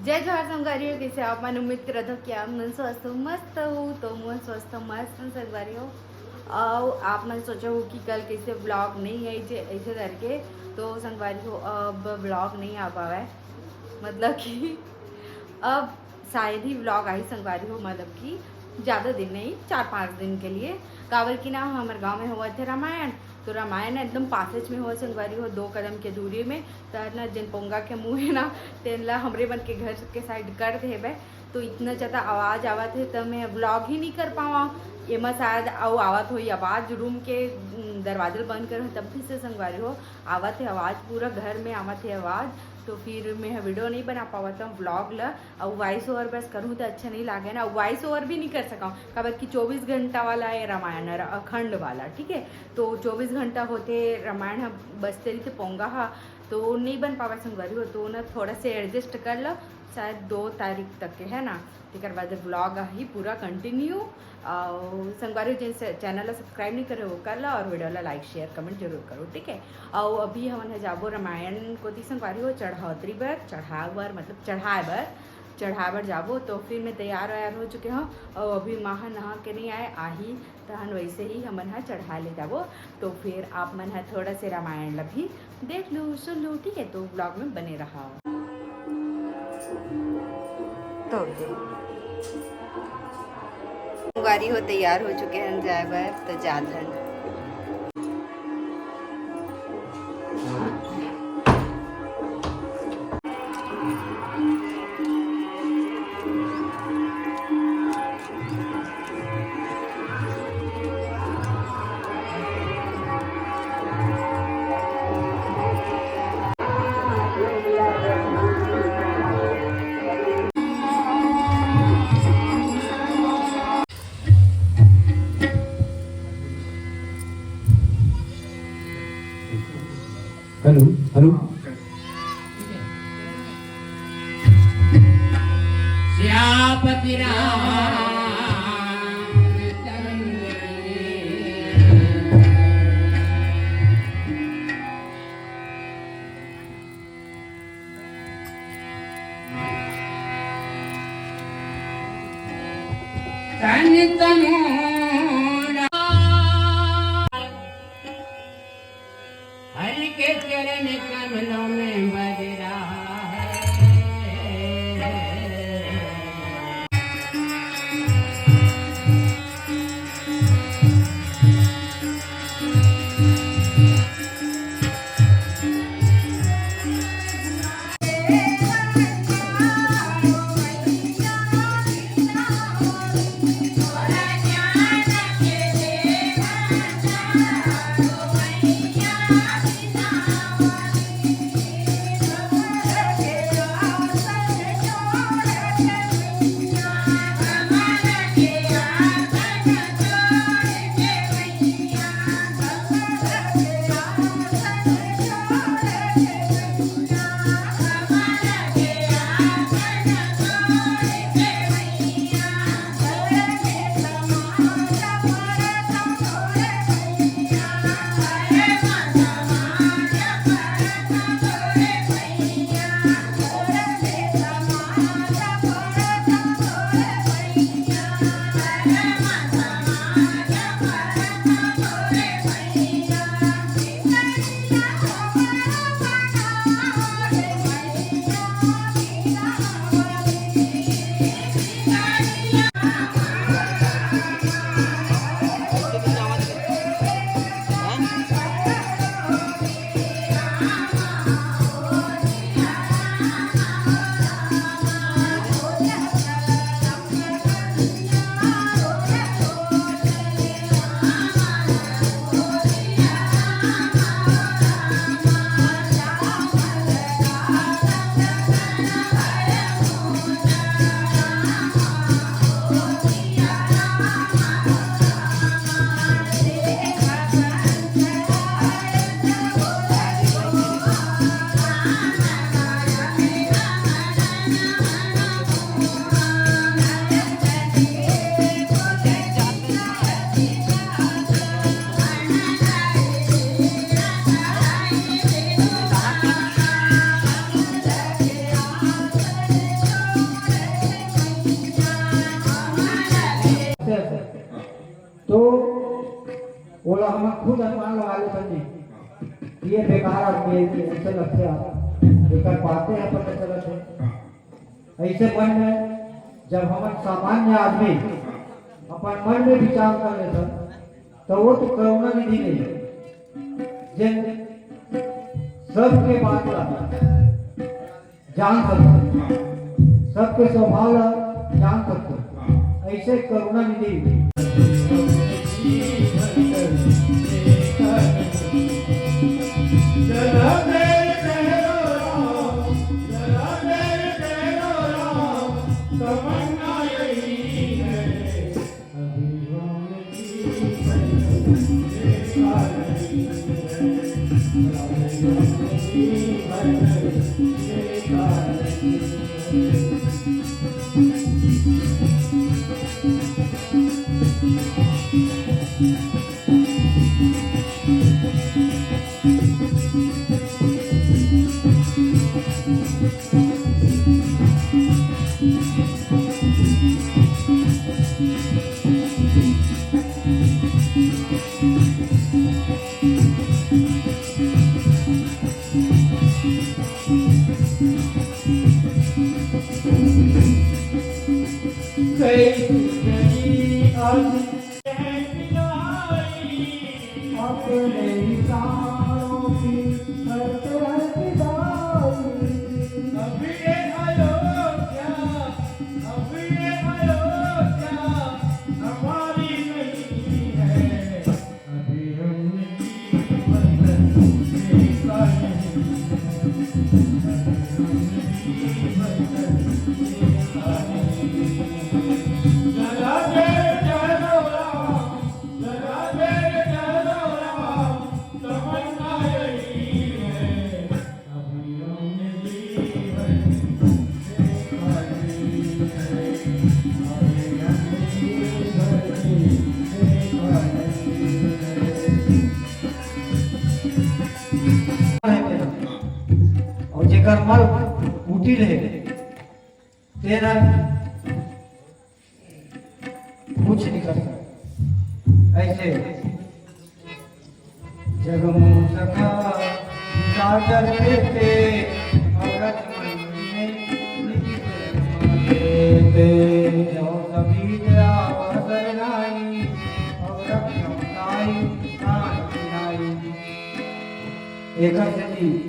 जय जोहार संगवारी कैसे आप मन उम्मीद करत हो कि आप मन स्वस्थ हो मस्त हो तो मन स्वस्थ मस्त संगवारी हो। और आप मन सोचा हो कि कल कैसे ब्लॉग नहीं है ऐसे करके तो संगवारी हो अब ब्लॉग नहीं आ पावा है। मतलब कि अब शायद ही ब्लॉग आई संगवारी हो, मतलब कि ज़्यादा दिन नहीं 4-5 दिन के लिए। काबर की ना हमारे गांव में हुआ थे रामायण, तो रामायण एकदम पासेज में हुआ संगवारी हो 2 कदम के दूरी में। तो ना जिन पोंगा के मुँह है ना तेनला हमरे बन के घर के साइड कर दे तो इतना ज़्यादा आवाज़ आवत है तो मैं ब्लॉग ही नहीं कर पावा। एमा शायद आओ आवत हो आवाज़ रूम के दरवाजे बंद करो तब भी से संगवारी हो आवत है आवाज़, पूरा घर में आवत है आवाज़। तो फिर मैं वीडियो नहीं बना पावा था ब्लॉग ला और वॉइस ओवर बस करूँ तो अच्छा नहीं लगे ना। वॉइस ओवर भी नहीं कर सका काबर कि 24 घंटा वाला है रामायण अखंड वाला, ठीक है। तो 24 घंटा होते रामायण बसते रही थे पोंगा तो नहीं बन पावा संगवारी हो। तो ना थोड़ा से एडजस्ट कर लो, शायद 2 तारीख तक के है ना। एक बाद ब्लॉग ही पूरा कंटिन्यू और संगवारी जिन चैनल सब्सक्राइब नहीं करे वो कर लो और वीडियो ला लाइक शेयर कमेंट जरूर करो, ठीक है। और अभी हमन जाबो रामायण को ती संगवारी हो चढ़ावतरी बर मतलब चढ़ाए बर जाबो। तो फिर मैं तैयार हो चुके हूँ और अभी माँ नहा के नहीं आए आही तहन वैसे ही हमन चढ़ा ले जाबो। तो फिर आप मन थोड़ा से रामायण ला भी देख लो सुन लो, ठीक है। तो ब्लॉग में बने रहा तो गाड़ी हो तैयार हो चुके हैं जाए बर तो जात हैं। हेलो हेलो श्यापति राम हरि के चरण कमलों में बज रहा है। अनुमान लगा ले बंदी ये बेकार आदमी है ऐसे लगते हैं बेकार बातें हैं पता चलते हैं ऐसे मन में जब हम सामान्य आदमी अपन मन में विचार कर लेते तो वो तो करुणा निधि नहीं है जिन सबके बात जान सकते सबके स्वभाव जान सकते ऐसे करुणा निधि और जेकर मल उठी रहे तेरा कुछ नहीं कर सकता ऐसे जगमू सखा सागर पे औरत मन में जो सभी तेरा वदन नाई औरत नाई नाई एक